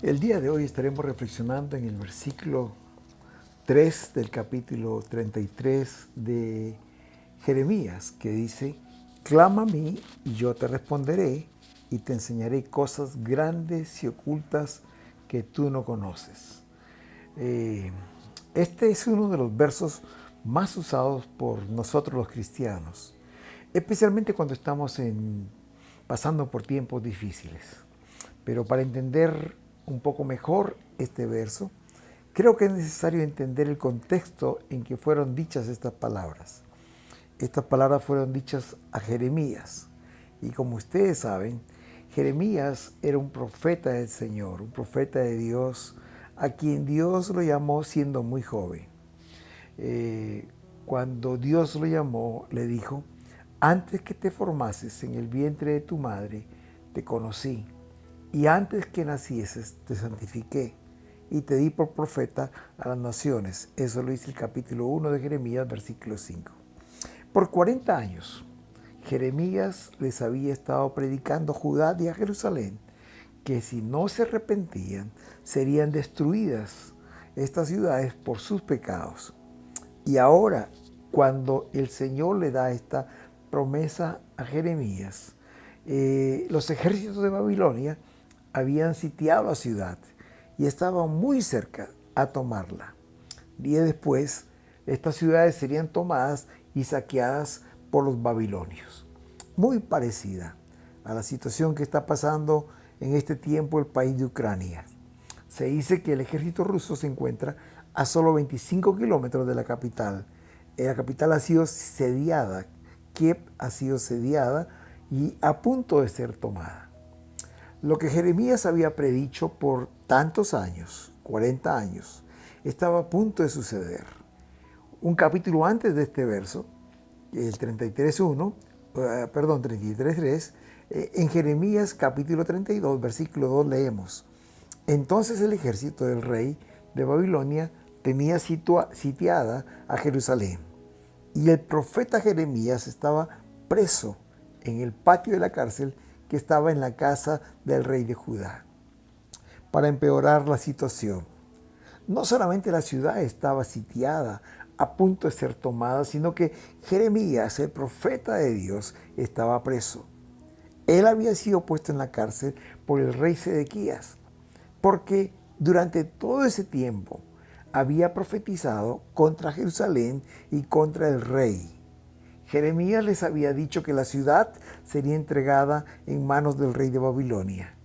El día de hoy estaremos reflexionando en el versículo 3 del capítulo 33 de Jeremías, que dice: Clama a mí y yo te responderé y te enseñaré cosas grandes y ocultas que tú no conoces. Eh, este es uno de los versos más usados por nosotros los cristianos, especialmente cuando estamos pasando por tiempos difíciles. Pero para entender un poco mejor este verso, creo que es necesario entender el contexto en que fueron dichas estas palabras. Estas palabras fueron dichas a Jeremías. Y como ustedes saben, Jeremías era un profeta del Señor, un profeta de Dios, a quien Dios lo llamó siendo muy joven. Cuando Dios lo llamó, le dijo: antes que te formases en el vientre de tu madre, te conocí, y antes que nacieses, te santifiqué, y te di por profeta a las naciones. Eso lo dice el capítulo 1 de Jeremías, versículo 5. Por 40 años, Jeremías les había estado predicando a Judá y a Jerusalén que si no se arrepentían, serían destruidas estas ciudades por sus pecados. Y ahora, cuando el Señor le da esta promesa a Jeremías, los ejércitos de Babilonia habían sitiado la ciudad y estaban muy cerca a tomarla. Días después, estas ciudades serían tomadas y saqueadas por los babilonios. Muy parecida a la situación que está pasando en este tiempo el país de Ucrania. Se dice que el ejército ruso se encuentra a solo 25 kilómetros de la capital. La capital ha sido sediada, Kiev ha sido sediada y a punto de ser tomada. Lo que Jeremías había predicho por tantos años, 40 años, estaba a punto de suceder. Un capítulo antes de este verso, el 33.3, en Jeremías capítulo 32, versículo 2 leemos: entonces el ejército del rey de Babilonia tenía sitiada a Jerusalén, y el profeta Jeremías estaba preso en el patio de la cárcel que estaba en la casa del rey de Judá. Para empeorar la situación, no solamente la ciudad estaba sitiada, a punto de ser tomada, sino que Jeremías, el profeta de Dios, estaba preso. Él había sido puesto en la cárcel por el rey Sedequías, porque durante todo ese tiempo había profetizado contra Jerusalén y contra el rey. Jeremías les había dicho que la ciudad sería entregada en manos del rey de Babilonia,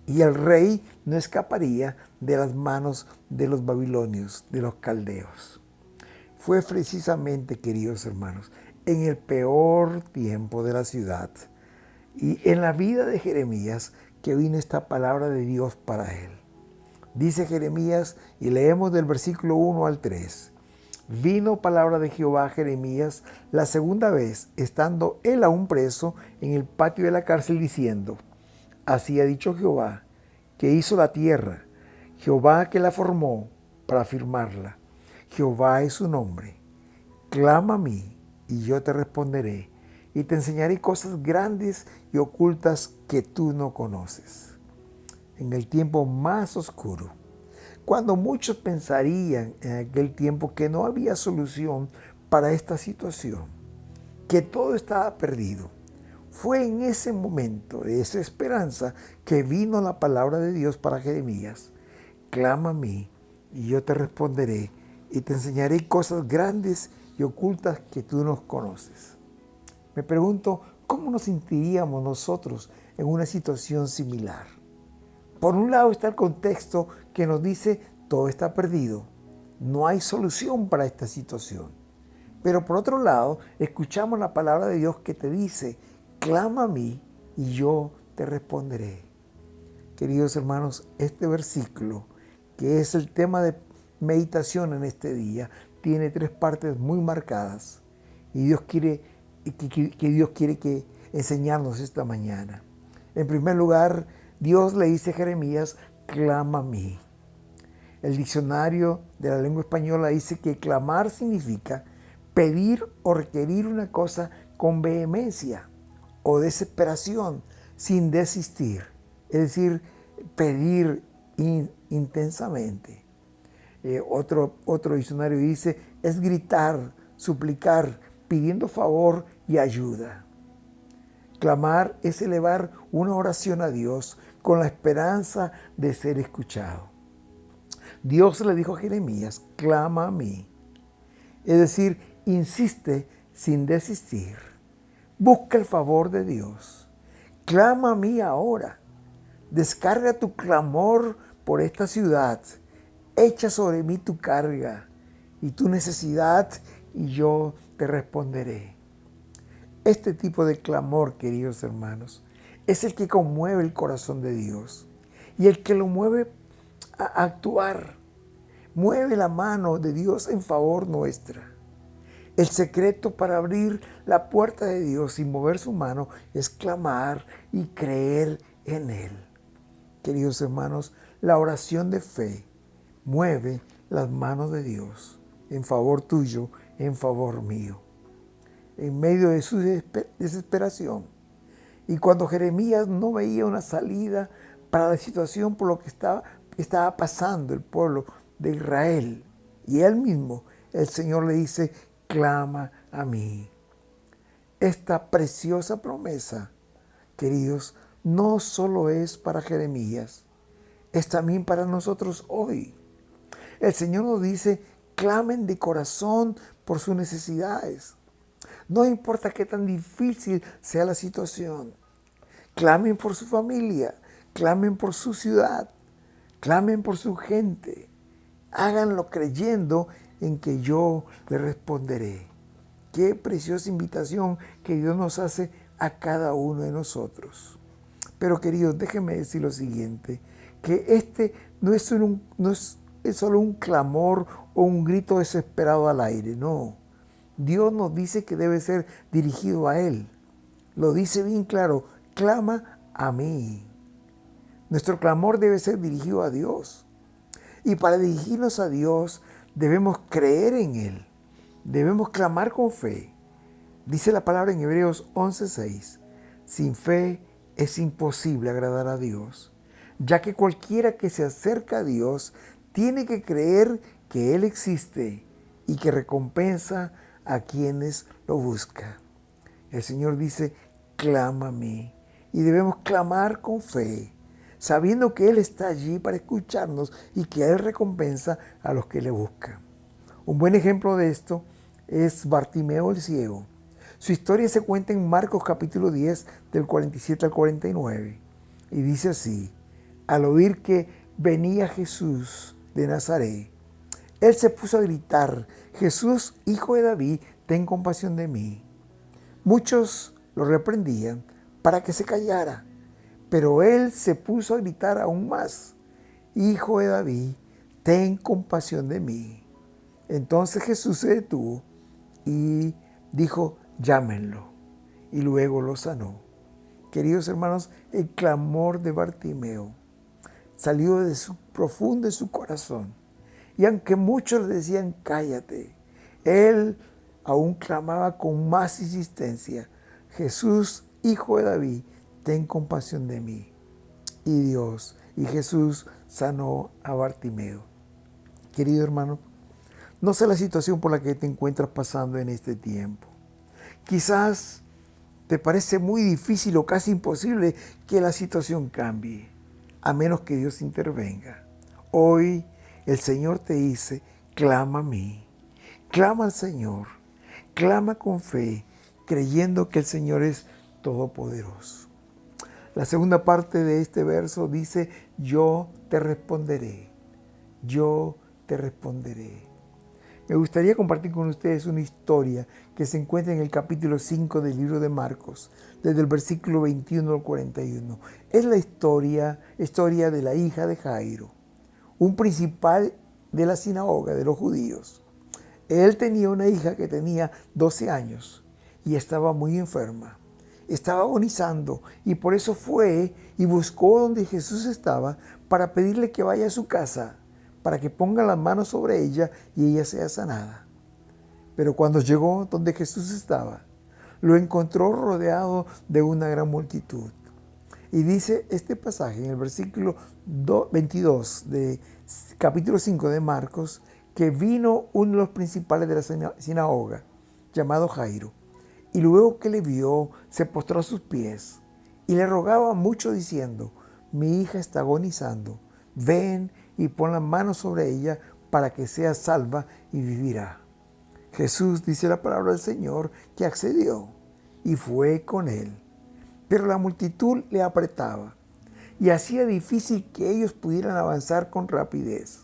y el rey no escaparía de las manos de los babilonios, de los caldeos. Fue precisamente, queridos hermanos, en el peor tiempo de la ciudad y en la vida de Jeremías que vino esta palabra de Dios para él. Dice Jeremías, y leemos del versículo 1 al 3. Vino palabra de Jehová a Jeremías la segunda vez, estando él aún preso en el patio de la cárcel, diciendo: así ha dicho Jehová, que hizo la tierra, Jehová que la formó para firmarla. Jehová es su nombre. Clama a mí, y yo te responderé, y te enseñaré cosas grandes y ocultas que tú no conoces. En el tiempo más oscuro, cuando muchos pensarían en aquel tiempo que no había solución para esta situación, que todo estaba perdido, fue en ese momento de esa esperanza que vino la palabra de Dios para Jeremías: clama a mí y yo te responderé y te enseñaré cosas grandes y ocultas que tú no conoces. Me pregunto, ¿cómo nos sentiríamos nosotros en una situación similar? Por un lado está el contexto que nos dice: todo está perdido, no hay solución para esta situación. Pero por otro lado, escuchamos la palabra de Dios que te dice: clama a mí y yo te responderé. Queridos hermanos, este versículo, que es el tema de meditación en este día, tiene tres partes muy marcadas. Y Dios quiere que enseñarnos esta mañana. En primer lugar, Dios le dice a Jeremías: clama a mí. El diccionario de la lengua española dice que clamar significa pedir o requerir una cosa con vehemencia o desesperación, sin desistir. Es decir, pedir intensamente. Otro diccionario dice, es gritar, suplicar, pidiendo favor y ayuda. Clamar es elevar una oración a Dios con la esperanza de ser escuchado. Dios le dijo a Jeremías, clama a mí. Es decir, insiste sin desistir. Busca el favor de Dios. Clama a mí ahora. Descarga tu clamor por esta ciudad. Echa sobre mí tu carga y tu necesidad y yo te responderé. Este tipo de clamor, queridos hermanos, es el que conmueve el corazón de Dios y el que lo mueve a actuar. Mueve la mano de Dios en favor nuestra. El secreto para abrir la puerta de Dios y mover su mano es clamar y creer en Él. Queridos hermanos, la oración de fe mueve las manos de Dios en favor tuyo, en favor mío. En medio de su desesperación. Y cuando Jeremías no veía una salida para la situación por lo que estaba pasando el pueblo de Israel, y él mismo, el Señor le dice, clama a mí. Esta preciosa promesa, queridos, no solo es para Jeremías, es también para nosotros hoy. El Señor nos dice, clamen de corazón por sus necesidades. No importa qué tan difícil sea la situación. Clamen por su familia, clamen por su ciudad, clamen por su gente. Háganlo creyendo en que yo le responderé. Qué preciosa invitación que Dios nos hace a cada uno de nosotros. Pero queridos, déjenme decir lo siguiente, que este no es solo un clamor o un grito desesperado al aire, no. Dios nos dice que debe ser dirigido a Él. Lo dice bien claro, clama a mí. Nuestro clamor debe ser dirigido a Dios. Y para dirigirnos a Dios debemos creer en Él. Debemos clamar con fe. Dice la palabra en Hebreos 11:6, sin fe es imposible agradar a Dios, ya que cualquiera que se acerca a Dios tiene que creer que Él existe y que recompensa a quienes lo buscan. El Señor dice, clámame. Y debemos clamar con fe, sabiendo que Él está allí para escucharnos y que Él recompensa a los que le buscan. Un buen ejemplo de esto es Bartimeo el ciego. Su historia se cuenta en Marcos capítulo 10, del 47 al 49. Y dice así, al oír que venía Jesús de Nazaret, él se puso a gritar, Jesús, hijo de David, ten compasión de mí. Muchos lo reprendían para que se callara, pero él se puso a gritar aún más, Hijo de David, ten compasión de mí. Entonces Jesús se detuvo y dijo, llámenlo, y luego lo sanó. Queridos hermanos, el clamor de Bartimeo salió de su profundo de su corazón. Y aunque muchos le decían, cállate, él aún clamaba con más insistencia, Jesús, hijo de David, ten compasión de mí. Y Jesús sanó a Bartimeo. Querido hermano, no sé la situación por la que te encuentras pasando en este tiempo. Quizás te parece muy difícil o casi imposible que la situación cambie, a menos que Dios intervenga. Hoy el Señor te dice, clama a mí, clama al Señor, clama con fe, creyendo que el Señor es todopoderoso. La segunda parte de este verso dice, yo te responderé, yo te responderé. Me gustaría compartir con ustedes una historia que se encuentra en el capítulo 5 del libro de Marcos, desde el versículo 21 al 41. Es la historia de la hija de Jairo, un principal de la sinagoga de los judíos. Él tenía una hija que tenía 12 años y estaba muy enferma. Estaba agonizando y por eso fue y buscó donde Jesús estaba para pedirle que vaya a su casa, para que ponga las manos sobre ella y ella sea sanada. Pero cuando llegó donde Jesús estaba, lo encontró rodeado de una gran multitud. Y dice este pasaje en el versículo 22 de capítulo 5 de Marcos, que vino uno de los principales de la sinagoga, llamado Jairo, y luego que le vio, se postró a sus pies y le rogaba mucho diciendo: mi hija está agonizando, ven y pon la mano sobre ella para que sea salva y vivirá. Jesús, dice la palabra del Señor, que accedió y fue con él. Pero la multitud le apretaba y hacía difícil que ellos pudieran avanzar con rapidez.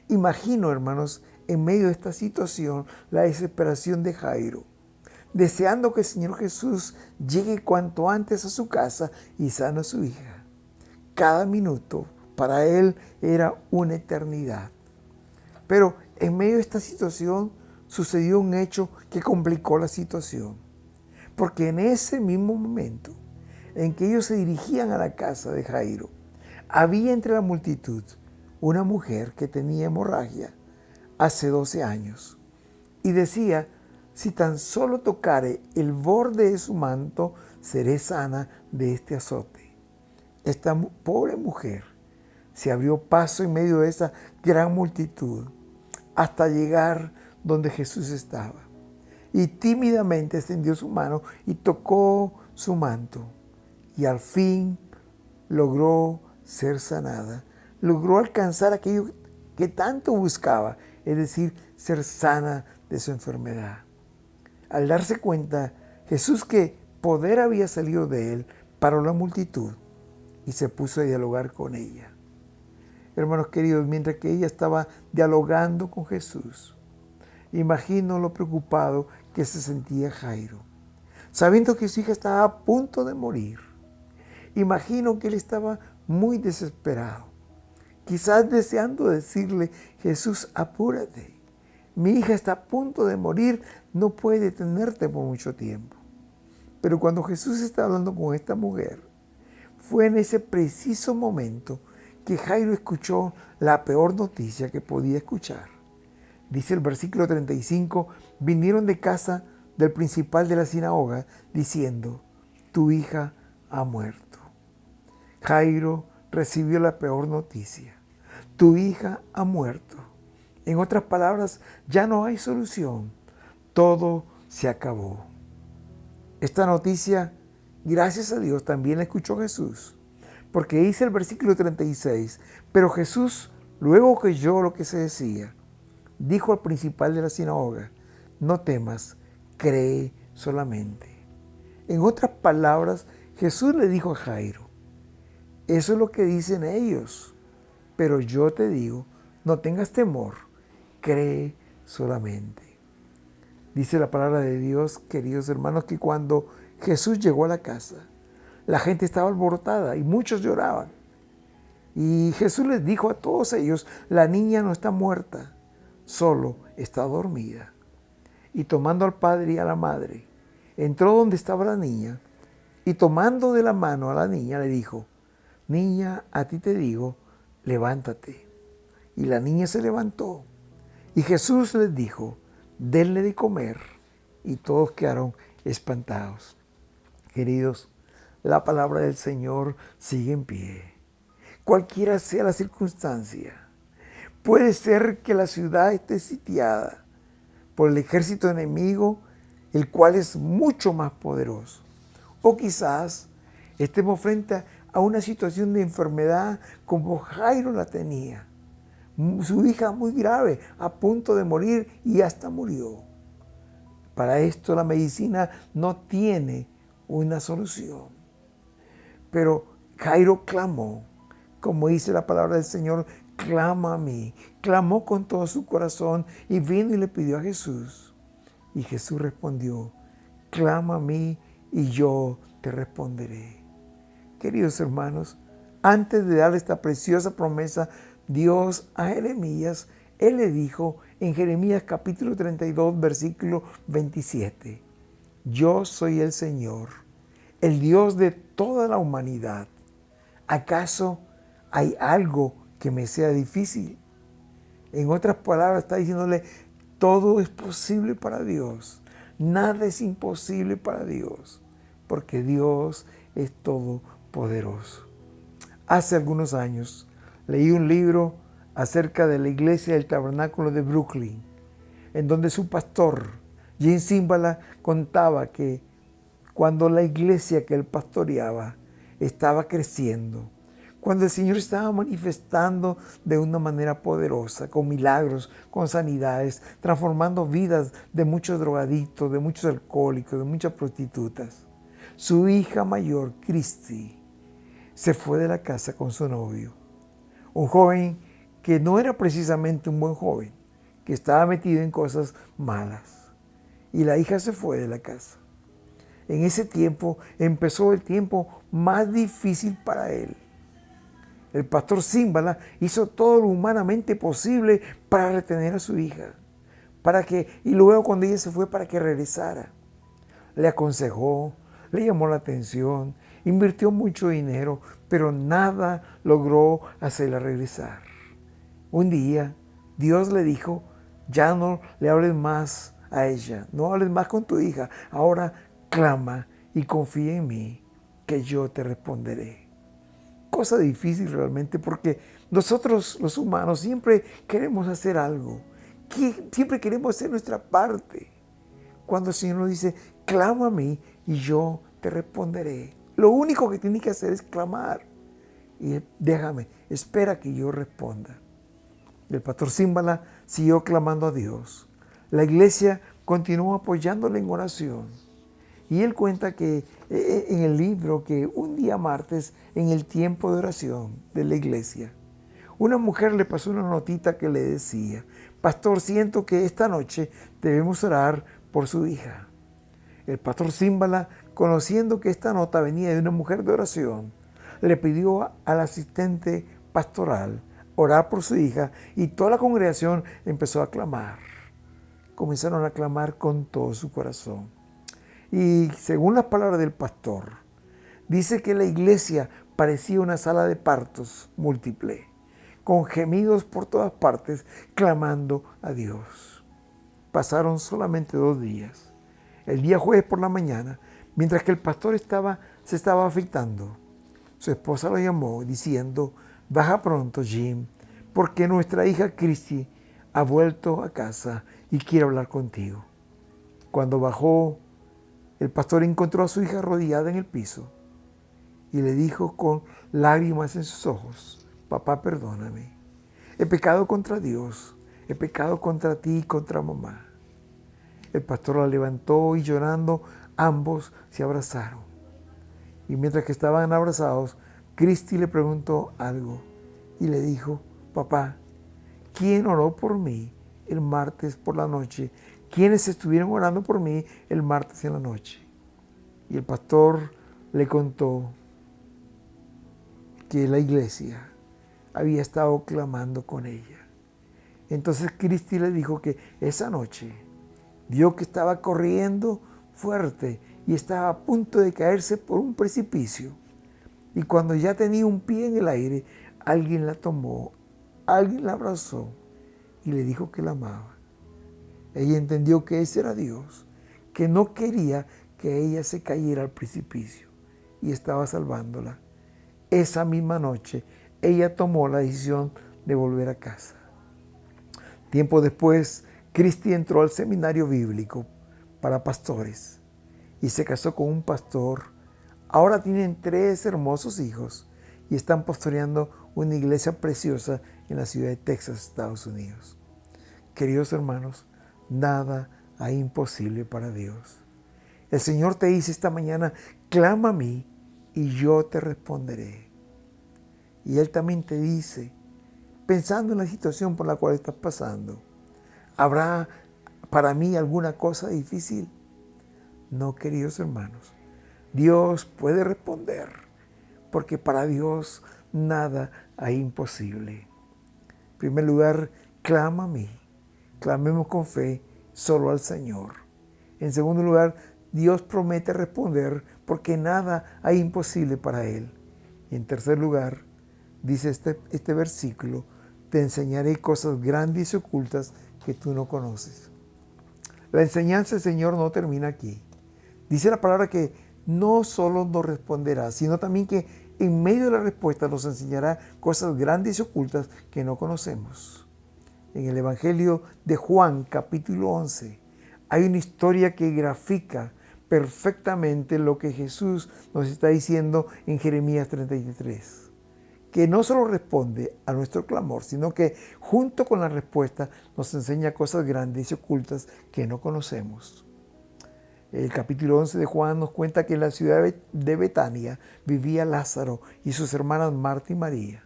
Imagino, hermanos, en medio de esta situación, la desesperación de Jairo, deseando que el Señor Jesús llegue cuanto antes a su casa y sane a su hija. Cada minuto para él era una eternidad. Pero en medio de esta situación sucedió un hecho que complicó la situación. Porque en ese mismo momento en que ellos se dirigían a la casa de Jairo, había entre la multitud una mujer que tenía hemorragia hace 12 años y decía: si tan solo tocare el borde de su manto, seré sana de este azote. Esta pobre mujer se abrió paso en medio de esa gran multitud hasta llegar donde Jesús estaba. Y tímidamente extendió su mano y tocó su manto. Y al fin logró ser sanada. Logró alcanzar aquello que tanto buscaba, es decir, ser sana de su enfermedad. Al darse cuenta Jesús que poder había salido de él, paró la multitud y se puso a dialogar con ella. Hermanos queridos, mientras que ella estaba dialogando con Jesús, imagino lo preocupado que se sentía Jairo, sabiendo que su hija estaba a punto de morir. Imagino que él estaba muy desesperado, quizás deseando decirle: Jesús, apúrate, mi hija está a punto de morir, no puede detenerte por mucho tiempo. Pero cuando Jesús está hablando con esta mujer, fue en ese preciso momento que Jairo escuchó la peor noticia que podía escuchar. Dice el versículo 35, vinieron de casa del principal de la sinagoga diciendo: tu hija ha muerto. Jairo recibió la peor noticia: tu hija ha muerto. En otras palabras, ya no hay solución. Todo se acabó. Esta noticia, gracias a Dios, también la escuchó Jesús. Porque dice el versículo 36, pero Jesús, luego que oyó lo que se decía, dijo al principal de la sinagoga: no temas, cree solamente. En otras palabras, Jesús le dijo a Jairo: eso es lo que dicen ellos, pero yo te digo, no tengas temor, cree solamente. Dice la palabra de Dios, queridos hermanos, que cuando Jesús llegó a la casa, la gente estaba alborotada y muchos lloraban. Y Jesús les dijo a todos ellos: la niña no está muerta, solo está dormida. Y tomando al padre y a la madre, entró donde estaba la niña y tomando de la mano a la niña le dijo: niña, a ti te digo, levántate. Y la niña se levantó. Y Jesús les dijo: denle de comer. Y todos quedaron espantados. Queridos, la palabra del Señor sigue en pie. Cualquiera sea la circunstancia, puede ser que la ciudad esté sitiada por el ejército enemigo, el cual es mucho más poderoso. O quizás estemos frente a una situación de enfermedad como Jairo la tenía. Su hija muy grave, a punto de morir y hasta murió. Para esto la medicina no tiene una solución. Pero Jairo clamó, como dice la palabra del Señor: clama a mí. Clamó con todo su corazón y vino y le pidió a Jesús. Y Jesús respondió: clama a mí y yo te responderé. Queridos hermanos, antes de dar esta preciosa promesa, Dios a Jeremías, Él le dijo en Jeremías capítulo 32, versículo 27, yo soy el Señor, el Dios de toda la humanidad. ¿Acaso hay algo que me sea difícil? En otras palabras, está diciéndole: todo es posible para Dios. Nada es imposible para Dios, porque Dios es todopoderoso. poderoso. Hace algunos años leí un libro acerca de la iglesia del Tabernáculo de Brooklyn, en donde su pastor, Jim Cymbala, contaba que cuando la iglesia que él pastoreaba estaba creciendo, cuando el Señor estaba manifestando de una manera poderosa, con milagros, con sanidades, transformando vidas de muchos drogadictos, de muchos alcohólicos, de muchas prostitutas, su hija mayor, Christy, se fue de la casa con su novio. Un joven que no era precisamente un buen joven, que estaba metido en cosas malas. Y la hija se fue de la casa. En ese tiempo empezó el tiempo más difícil para él. El pastor Cymbala hizo todo lo humanamente posible para retener a su hija, y luego cuando ella se fue, para que regresara. Le aconsejó, le llamó la atención, invirtió mucho dinero, pero nada logró hacerla regresar. Un día, Dios le dijo: ya no le hables más a ella, no hables más con tu hija, ahora clama y confía en mí, que yo te responderé. Cosa difícil realmente, porque nosotros los humanos siempre queremos hacer algo, siempre queremos hacer nuestra parte. Cuando el Señor nos dice: clama a mí y yo te responderé. Lo único que tienes que hacer es clamar. Y espera que yo responda. El pastor Cymbala siguió clamando a Dios. La iglesia continuó apoyándole en oración. Y él cuenta que en el libro que un día martes, en el tiempo de oración de la iglesia, una mujer le pasó una notita que le decía: pastor, siento que esta noche debemos orar por su hija. El pastor Cymbala, conociendo que esta nota venía de una mujer de oración, le pidió al asistente pastoral orar por su hija, y toda la congregación empezó a clamar. Comenzaron a clamar con todo su corazón. Y según las palabras del pastor, dice que la iglesia parecía una sala de partos múltiple, con gemidos por todas partes, clamando a Dios. Pasaron solamente 2 días. El día jueves por la mañana, mientras que el pastor se estaba afeitando, su esposa lo llamó diciendo: baja pronto, Jim, porque nuestra hija Christy ha vuelto a casa y quiere hablar contigo. Cuando bajó, el pastor encontró a su hija arrodillada en el piso y le dijo con lágrimas en sus ojos: papá, perdóname. He pecado contra Dios, he pecado contra ti y contra mamá. El pastor la levantó y llorando, ambos se abrazaron. Y mientras que estaban abrazados, Christy le preguntó algo y le dijo: papá, ¿quién oró por mí el martes por la noche? ¿Quiénes estuvieron orando por mí el martes en la noche? Y el pastor le contó que la iglesia había estado clamando con ella. Entonces Christy le dijo que esa noche vio que estaba corriendo fuerte y estaba a punto de caerse por un precipicio. Y cuando ya tenía un pie en el aire, alguien la tomó, alguien la abrazó y le dijo que la amaba. Ella entendió que ese era Dios, que no quería que ella se cayera al precipicio, y estaba salvándola. Esa misma noche, ella tomó la decisión de volver a casa. Tiempo después, Christy entró al seminario bíblico para pastores y se casó con un pastor. Ahora tienen 3 hermosos hijos y están pastoreando una iglesia preciosa en la ciudad de Texas, Estados Unidos. Queridos hermanos, nada hay imposible para Dios. El Señor te dice esta mañana: clama a mí y yo te responderé. Y Él también te dice, pensando en la situación por la cual estás pasando: ¿habrá para mí alguna cosa difícil? No, queridos hermanos, Dios puede responder, porque para Dios nada hay imposible. En primer lugar, clama a mí. Clamemos con fe solo al Señor. En segundo lugar, Dios promete responder, porque nada hay imposible para Él. Y en tercer lugar, dice este versículo: te enseñaré cosas grandes y ocultas que tú no conoces. La enseñanza del Señor no termina aquí. Dice la palabra que no solo nos responderá, sino también que en medio de la respuesta nos enseñará cosas grandes y ocultas que no conocemos. En el Evangelio de Juan, capítulo 11, hay una historia que grafica perfectamente lo que Jesús nos está diciendo en Jeremías 33. Que no solo responde a nuestro clamor, sino que junto con la respuesta nos enseña cosas grandes y ocultas que no conocemos. El capítulo 11 de Juan nos cuenta que en la ciudad de Betania vivía Lázaro y sus hermanas Marta y María.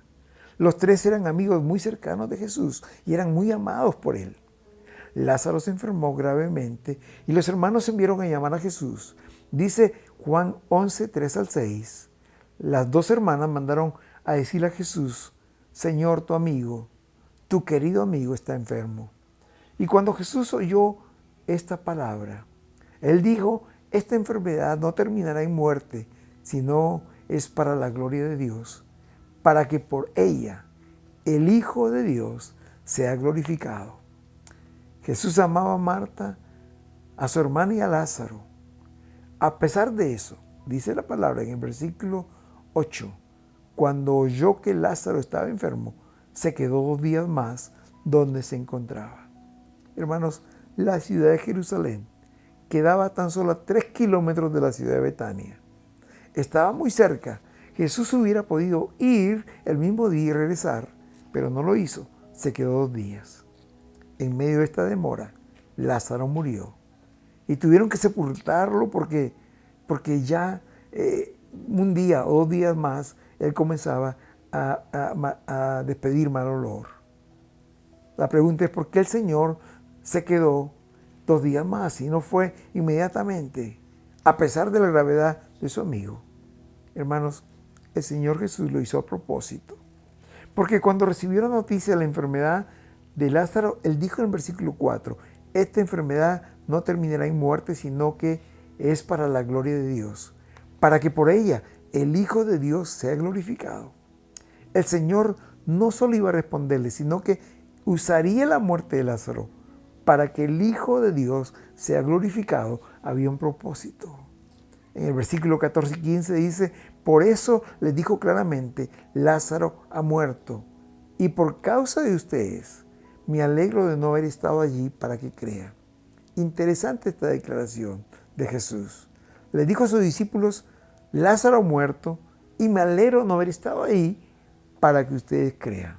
Los tres eran amigos muy cercanos de Jesús y eran muy amados por él. Lázaro se enfermó gravemente y los hermanos enviaron a llamar a Jesús. Dice Juan 11, 3 al 6. Las dos hermanas mandaron a decirle a Jesús: Señor, tu querido amigo está enfermo. Y cuando Jesús oyó esta palabra, él dijo: esta enfermedad no terminará en muerte, sino es para la gloria de Dios, para que por ella el Hijo de Dios sea glorificado. Jesús amaba a Marta, a su hermana y a Lázaro. A pesar de eso, dice la palabra en el versículo 8, cuando oyó que Lázaro estaba enfermo, se quedó 2 días más donde se encontraba. Hermanos, la ciudad de Jerusalén quedaba tan solo a 3 kilómetros de la ciudad de Betania. Estaba muy cerca. Jesús hubiera podido ir el mismo día y regresar, pero no lo hizo. Se quedó 2 días. En medio de esta demora, Lázaro murió. Y tuvieron que sepultarlo porque ya un día o 2 días más, él comenzaba a despedir mal olor. La pregunta es: ¿por qué el Señor se quedó 2 días más y no fue inmediatamente, a pesar de la gravedad de su amigo? Hermanos, el Señor Jesús lo hizo a propósito. Porque cuando recibió la noticia de la enfermedad de Lázaro, él dijo en el versículo 4, esta enfermedad no terminará en muerte, sino que es para la gloria de Dios, para que por ella el Hijo de Dios sea glorificado. El Señor no solo iba a responderle, sino que usaría la muerte de Lázaro para que el Hijo de Dios sea glorificado. Había un propósito. En el versículo 14 y 15 dice: por eso les dijo claramente, Lázaro ha muerto, y por causa de ustedes me alegro de no haber estado allí para que crean. Interesante esta declaración de Jesús. Le dijo a sus discípulos: Lázaro ha muerto y me alegro de no haber estado ahí para que ustedes crean.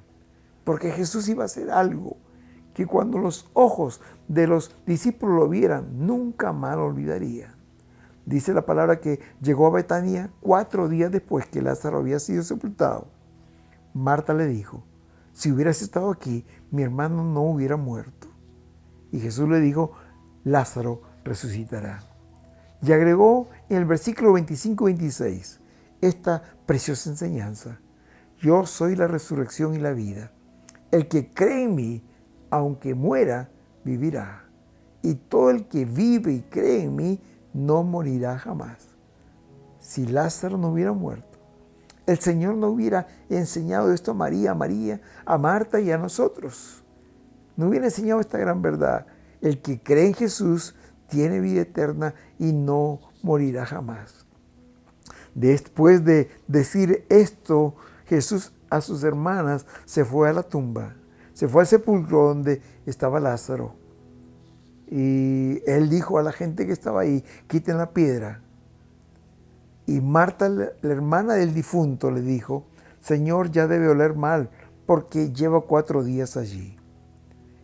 Porque Jesús iba a hacer algo que cuando los ojos de los discípulos lo vieran, nunca más lo olvidaría. Dice la palabra que llegó a Betania 4 días después que Lázaro había sido sepultado. Marta le dijo: si hubieras estado aquí, mi hermano no hubiera muerto. Y Jesús le dijo: Lázaro resucitará. Y agregó en el versículo 25-26 esta preciosa enseñanza: yo soy la resurrección y la vida. El que cree en mí, aunque muera, vivirá. Y todo el que vive y cree en mí, no morirá jamás. Si Lázaro no hubiera muerto, el Señor no hubiera enseñado esto a María, a Marta y a nosotros. No hubiera enseñado esta gran verdad. El que cree en Jesús tiene vida eterna y no morirá jamás. Después de decir esto, Jesús a sus hermanas se fue a la tumba, se fue al sepulcro donde estaba Lázaro. Y él dijo a la gente que estaba ahí: quiten la piedra. Y Marta, la hermana del difunto, le dijo: Señor, ya debe oler mal, porque lleva 4 días allí.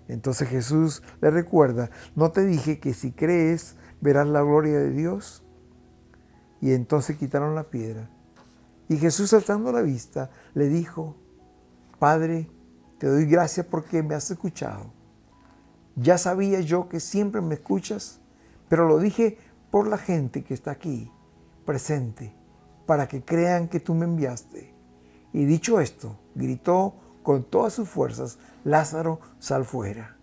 Entonces Jesús le recuerda: ¿no te dije que si crees verás la gloria de Dios? Y entonces quitaron la piedra. Y Jesús, alzando la vista, le dijo: Padre, te doy gracias porque me has escuchado. Ya sabía yo que siempre me escuchas, pero lo dije por la gente que está aquí presente, para que crean que tú me enviaste. Y dicho esto, gritó con todas sus fuerzas: Lázaro, sal fuera.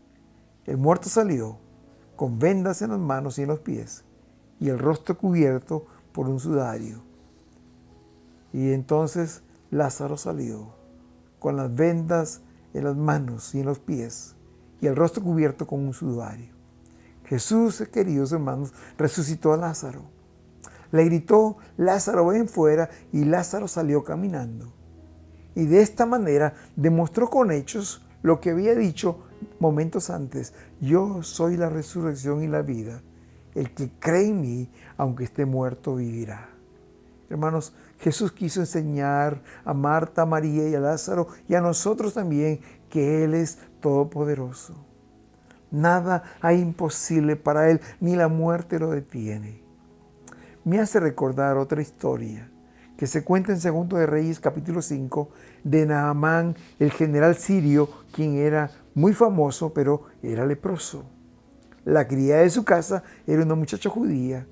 El muerto salió, con vendas en las manos y en los pies, y el rostro cubierto por un sudario. Y entonces Lázaro salió, con las vendas en las manos y en los pies, y el rostro cubierto con un sudario. Jesús, queridos hermanos, resucitó a Lázaro. Le gritó: Lázaro, ven fuera, y Lázaro salió caminando. Y de esta manera demostró con hechos lo que había dicho momentos antes: yo soy la resurrección y la vida. El que cree en mí, aunque esté muerto, vivirá. Hermanos, Jesús quiso enseñar a Marta, a María y a Lázaro y a nosotros también que Él es todopoderoso. Nada hay imposible para Él, ni la muerte lo detiene. Me hace recordar otra historia que se cuenta en 2 de Reyes capítulo 5 de Naamán, el general sirio, quien era muy famoso, pero era leproso. La criada de su casa era una muchacha judía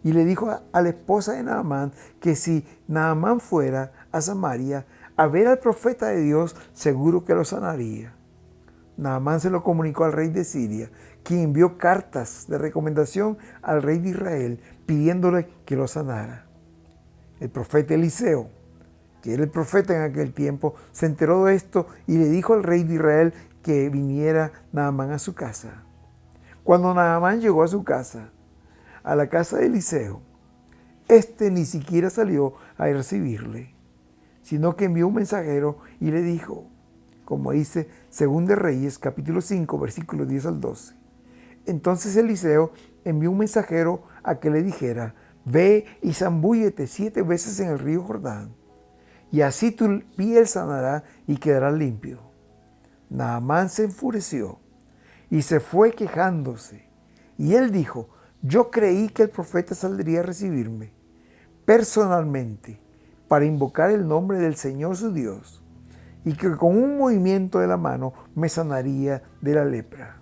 y le dijo a la esposa de Naamán que si Naamán fuera a Samaria a ver al profeta de Dios, seguro que lo sanaría. Naamán se lo comunicó al rey de Siria, quien envió cartas de recomendación al rey de Israel pidiéndole que lo sanara. El profeta Eliseo, que era el profeta en aquel tiempo, se enteró de esto y le dijo al rey de Israel que viniera Naamán a su casa. Cuando Naamán llegó a su casa, a la casa de Eliseo, este ni siquiera salió a recibirle, sino que envió un mensajero y le dijo, como dice 2 de Reyes, capítulo 5, versículos 10 al 12. Entonces Eliseo envió un mensajero a que le dijera: ve y zambúllete 7 veces en el río Jordán, y así tu piel sanará y quedará limpio. Naamán se enfureció y se fue quejándose. Y él dijo: yo creí que el profeta saldría a recibirme personalmente para invocar el nombre del Señor su Dios, y que con un movimiento de la mano me sanaría de la lepra.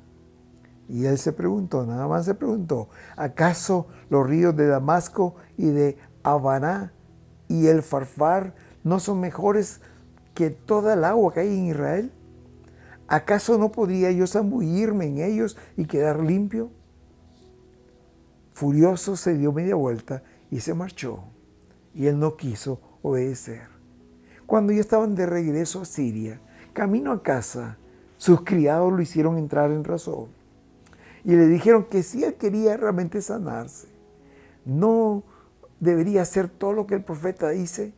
Y él se preguntó, Naamán se preguntó: ¿acaso los ríos de Damasco y de Habaná y el Farfar no son mejores que toda el agua que hay en Israel? ¿Acaso no podría yo zambullirme en ellos y quedar limpio? Furioso se dio media vuelta y se marchó, y él no quiso obedecer. Cuando ya estaban de regreso a Siria, camino a casa, sus criados lo hicieron entrar en razón y le dijeron que si él quería realmente sanarse, no debería hacer todo lo que el profeta dice.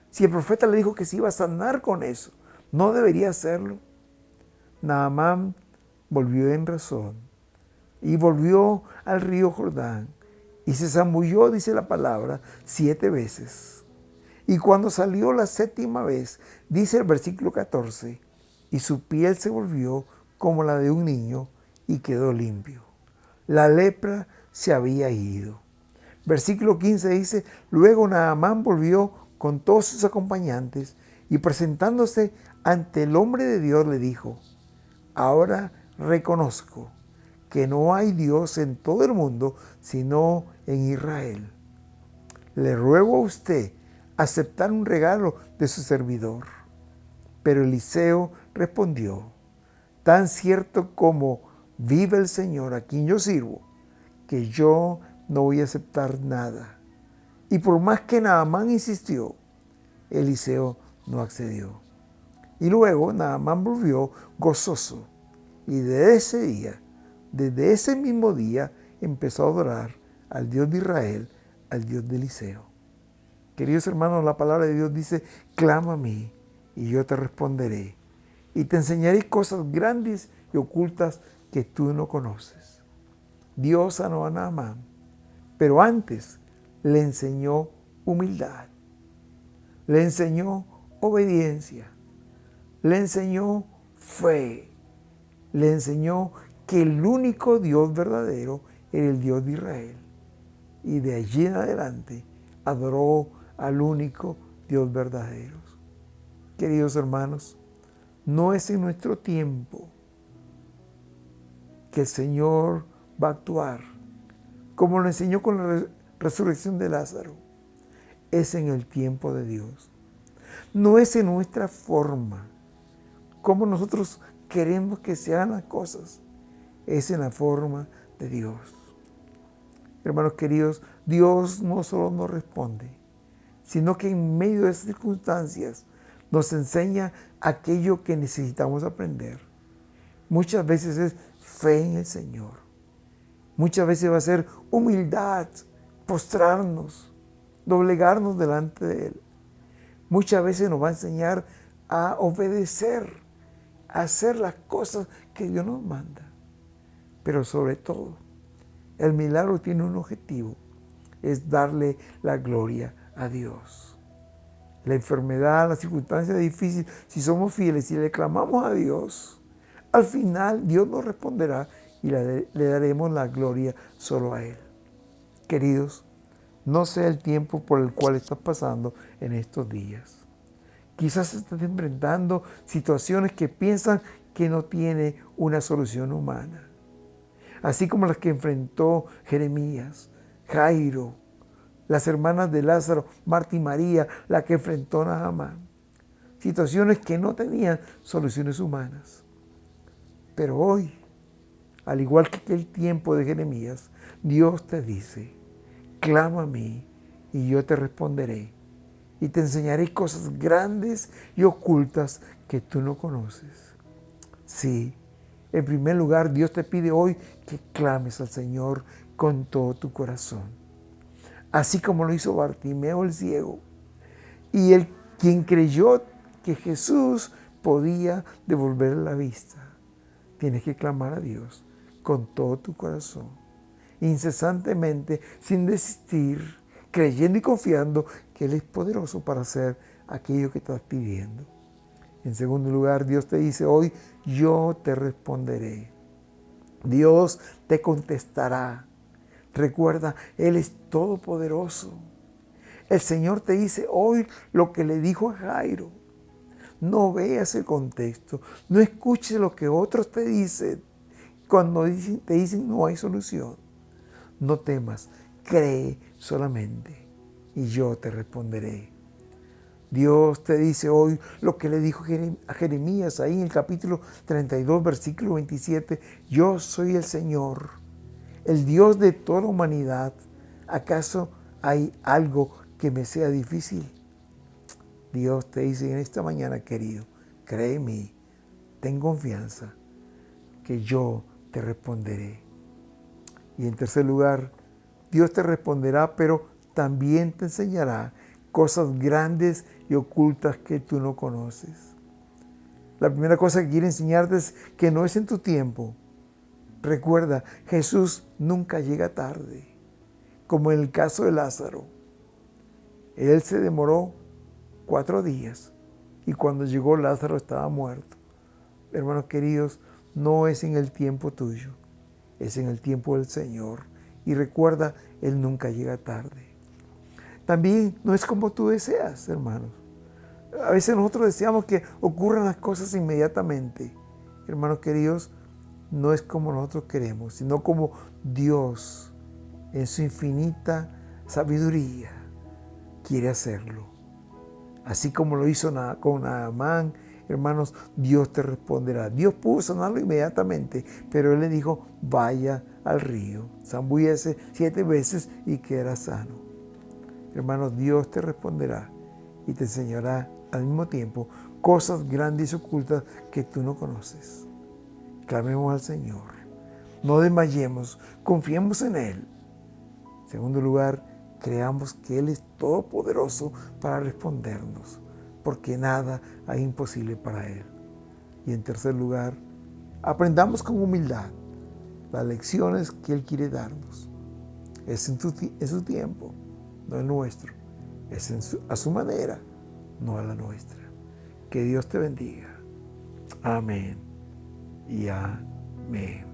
Si el profeta le dijo que se iba a sanar con eso, no debería hacerlo. Naamán volvió en razón y volvió al río Jordán y se zambulló, dice la palabra, 7 veces. Y cuando salió la 7ª vez, dice el versículo 14, y su piel se volvió como la de un niño y quedó limpio. La lepra se había ido. Versículo 15 dice: luego Naamán volvió con todos sus acompañantes y presentándose ante el hombre de Dios le dijo: ahora reconozco que no hay Dios en todo el mundo sino en Israel. Le ruego a usted aceptar un regalo de su servidor. Pero Eliseo respondió: tan cierto como vive el Señor a quien yo sirvo, que yo no voy a aceptar nada. Y por más que Naamán insistió, Eliseo no accedió. Y luego Naamán volvió gozoso, y desde ese mismo día, empezó a adorar al Dios de Israel, al Dios de Eliseo. Queridos hermanos, la palabra de Dios dice: clama a mí y yo te responderé y te enseñaré cosas grandes y ocultas que tú no conoces. Dios sanó a Naamán, pero antes le enseñó humildad, le enseñó obediencia, le enseñó fe, le enseñó que el único Dios verdadero era el Dios de Israel. Y de allí en adelante adoró al único Dios verdadero. Queridos hermanos, no es en nuestro tiempo que el Señor va a actuar, como lo enseñó con la resurrección de Lázaro. Es en el tiempo de Dios. No es en nuestra forma, como nosotros queremos que se hagan las cosas. Es en la forma de Dios. Hermanos queridos, Dios no solo nos responde, sino que en medio de esas circunstancias nos enseña aquello que necesitamos aprender. Muchas veces es fe en el Señor. Muchas veces va a ser humildad, postrarnos, doblegarnos delante de Él. Muchas veces nos va a enseñar a obedecer, a hacer las cosas que Dios nos manda. Pero sobre todo, el milagro tiene un objetivo, es darle la gloria a Dios. La enfermedad, la circunstancia difícil, si somos fieles y le clamamos a Dios, al final Dios nos responderá y le daremos la gloria solo a Él. Queridos, no sé el tiempo por el cual estás pasando en estos días. Quizás estás enfrentando situaciones que piensan que no tiene una solución humana. Así como las que enfrentó Jeremías, Jairo, las hermanas de Lázaro, Marta y María, la que enfrentó Naamán. Situaciones que no tenían soluciones humanas. Pero hoy, al igual que aquel tiempo de Jeremías, Dios te dice, clama a mí y yo te responderé y te enseñaré cosas grandes y ocultas que tú no conoces. Sí, en primer lugar, Dios te pide hoy que clames al Señor con todo tu corazón. Así como lo hizo Bartimeo el ciego. Y el quien creyó que Jesús podía devolverle la vista. Tienes que clamar a Dios con todo tu corazón, incesantemente, sin desistir, creyendo y confiando que Él es poderoso para hacer aquello que estás pidiendo. En segundo lugar, Dios te dice hoy, yo te responderé. Dios te contestará. Recuerda, Él es todopoderoso. El Señor te dice hoy lo que le dijo a Jairo. No veas el contexto, no escuches lo que otros te dicen. Cuando te dicen no hay solución, no temas, cree solamente y yo te responderé. Dios te dice hoy lo que le dijo a Jeremías ahí en el capítulo 32, versículo 27. Yo soy el Señor, el Dios de toda humanidad. ¿Acaso hay algo que me sea difícil? Dios te dice en esta mañana, querido, cree en mí, ten confianza, que yo te responderé. Y en tercer lugar, Dios te responderá, pero también te enseñará cosas grandes y ocultas que tú no conoces. La primera cosa que quiere enseñarte es que no es en tu tiempo. Recuerda, Jesús nunca llega tarde, como en el caso de Lázaro. Él se demoró 4 días y cuando llegó Lázaro estaba muerto. Hermanos queridos, no es en el tiempo tuyo, es en el tiempo del Señor. Y recuerda, Él nunca llega tarde. También no es como tú deseas, hermanos. A veces nosotros deseamos que ocurran las cosas inmediatamente. Hermanos queridos, no es como nosotros queremos, sino como Dios, en su infinita sabiduría, quiere hacerlo. Así como lo hizo con Naamán, hermanos, Dios te responderá. Dios pudo sanarlo inmediatamente, pero Él le dijo, vaya al río, zambúllese 7 veces y quedará sano. Hermanos, Dios te responderá y te enseñará al mismo tiempo cosas grandes y ocultas que tú no conoces. Clamemos al Señor, no desmayemos, confiemos en Él. En segundo lugar, creamos que Él es todopoderoso para respondernos, porque nada hay imposible para Él. Y en tercer lugar, aprendamos con humildad las lecciones que Él quiere darnos. Es en su tiempo, no el nuestro. Es a su manera, no a la nuestra. Que Dios te bendiga. Amén y amén.